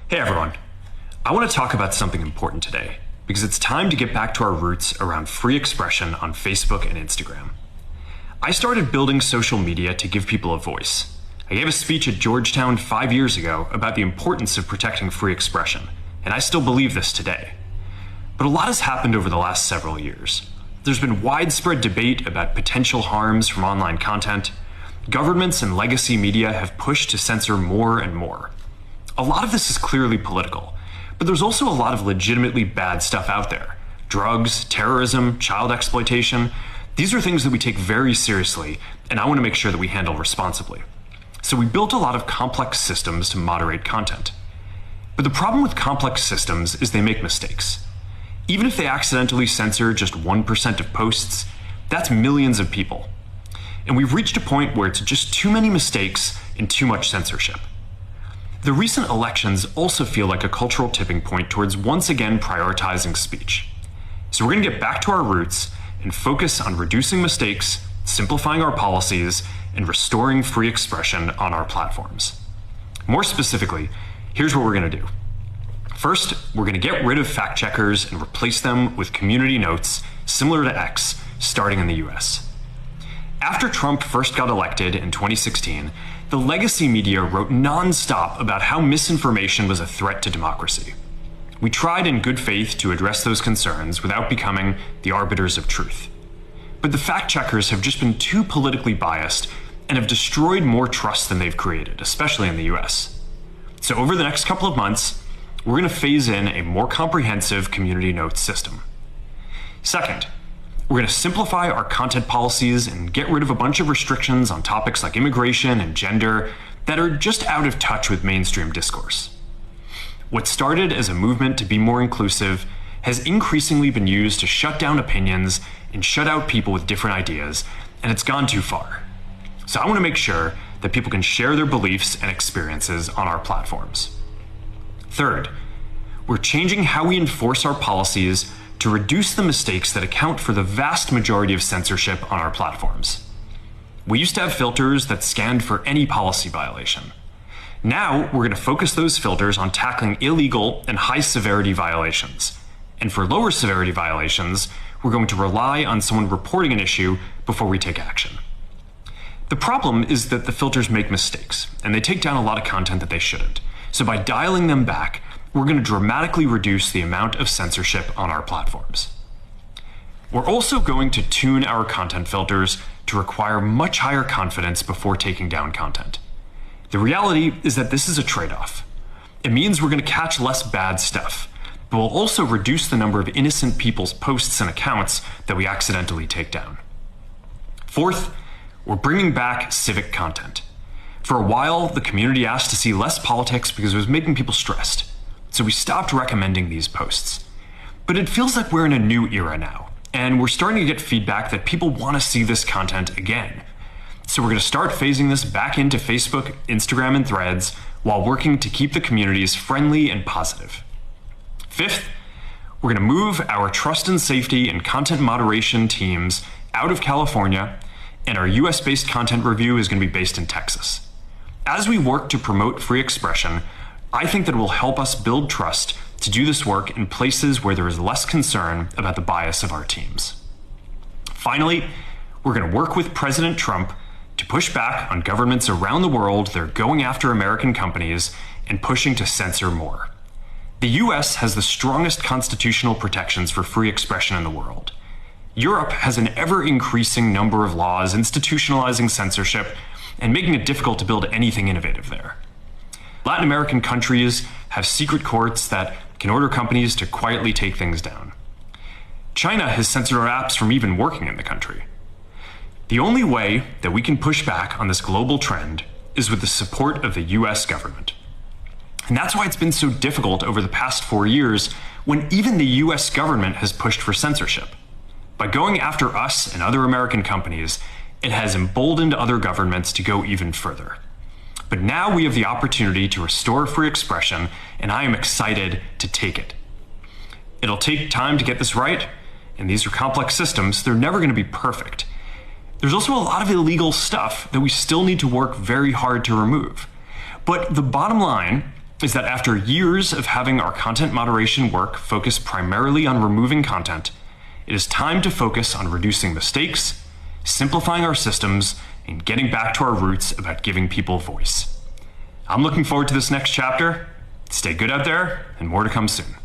Hey everyone. I want to talk about something important today because it's time to get back to our roots around free expression on Facebook and Instagram. I started building social media to give people a voice. I gave a speech at Georgetown 5 years ago about the importance of protecting free expression, and I still believe this today. But a lot has happened over the last several years. There's been widespread debate about potential harms from online content. Governments and legacy media have pushed to censor more and more. A lot of this is clearly political, but there's also a lot of legitimately bad stuff out there. Drugs, terrorism, child exploitation. These are things that we take very seriously, and I want to make sure that we handle responsibly. So we built a lot of complex systems to moderate content. But the problem with complex systems is they make mistakes. Even if they accidentally censor just 1% of posts, that's millions of people. And we've reached a point where it's just too many mistakes and too much censorship. The recent elections also feel like a cultural tipping point towards once again prioritizing speech. So we're going to get back to our roots and focus on reducing mistakes, simplifying our policies, and restoring free expression on our platforms. More specifically, here's what we're going to do. First, we're going to get rid of fact checkers and replace them with community notes similar to X, starting in the US. After Trump first got elected in 2016, the legacy media wrote non-stop about how misinformation was a threat to democracy. We tried in good faith to address those concerns without becoming the arbiters of truth. But the fact checkers have just been too politically biased and have destroyed more trust than they've created, especially in the US. So over the next couple of months, we're going to phase in a more comprehensive community notes system. Second, we're going to simplify our content policies and get rid of a bunch of restrictions on topics like immigration and gender that are just out of touch with mainstream discourse. What started as a movement to be more inclusive has increasingly been used to shut down opinions and shut out people with different ideas, and it's gone too far. So I want to make sure that people can share their beliefs and experiences on our platforms. Third, we're changing how we enforce our policies to reduce the mistakes that account for the vast majority of censorship on our platforms. We used to have filters that scanned for any policy violation. Now, we're going to focus those filters on tackling illegal and high-severity violations. And for lower severity violations, we're going to rely on someone reporting an issue before we take action. The problem is that the filters make mistakes, and they take down a lot of content that they shouldn't. So by dialing them back, we're going to dramatically reduce the amount of censorship on our platforms. We're also going to tune our content filters to require much higher confidence before taking down content. The reality is that this is a trade-off. It means we're going to catch less bad stuff, but we'll also reduce the number of innocent people's posts and accounts that we accidentally take down. Fourth, we're bringing back civic content. For a while, the community asked to see less politics because it was making people stressed. So we stopped recommending these posts. But it feels like we're in a new era now, and we're starting to get feedback that people want to see this content again. So we're going to start phasing this back into Facebook, Instagram, and Threads while working to keep the communities friendly and positive. Fifth, we're going to move our trust and safety and content moderation teams out of California, and our US-based content review is going to be based in Texas. As we work to promote free expression, I think that it will help us build trust to do this work in places where there is less concern about the bias of our teams. Finally, we're going to work with President Trump to push back on governments around the world that are going after American companies and pushing to censor more. The US has the strongest constitutional protections for free expression in the world. Europe has an ever-increasing number of laws institutionalizing censorship and making it difficult to build anything innovative there. Latin American countries have secret courts that can order companies to quietly take things down. China has censored our apps from even working in the country. The only way that we can push back on this global trend is with the support of the US government. And that's why it's been so difficult over the past 4 years when even the US government has pushed for censorship. By going after us and other American companies, it has emboldened other governments to go even further. But now we have the opportunity to restore free expression, and I am excited to take it. It'll take time to get this right, and these are complex systems. They're never going to be perfect. There's also a lot of illegal stuff that we still need to work very hard to remove. But the bottom line is that after years of having our content moderation work focus primarily on removing content, it is time to focus on reducing mistakes, simplifying our systems, and getting back to our roots about giving people voice. I'm looking forward to this next chapter. Stay good out there, and more to come soon.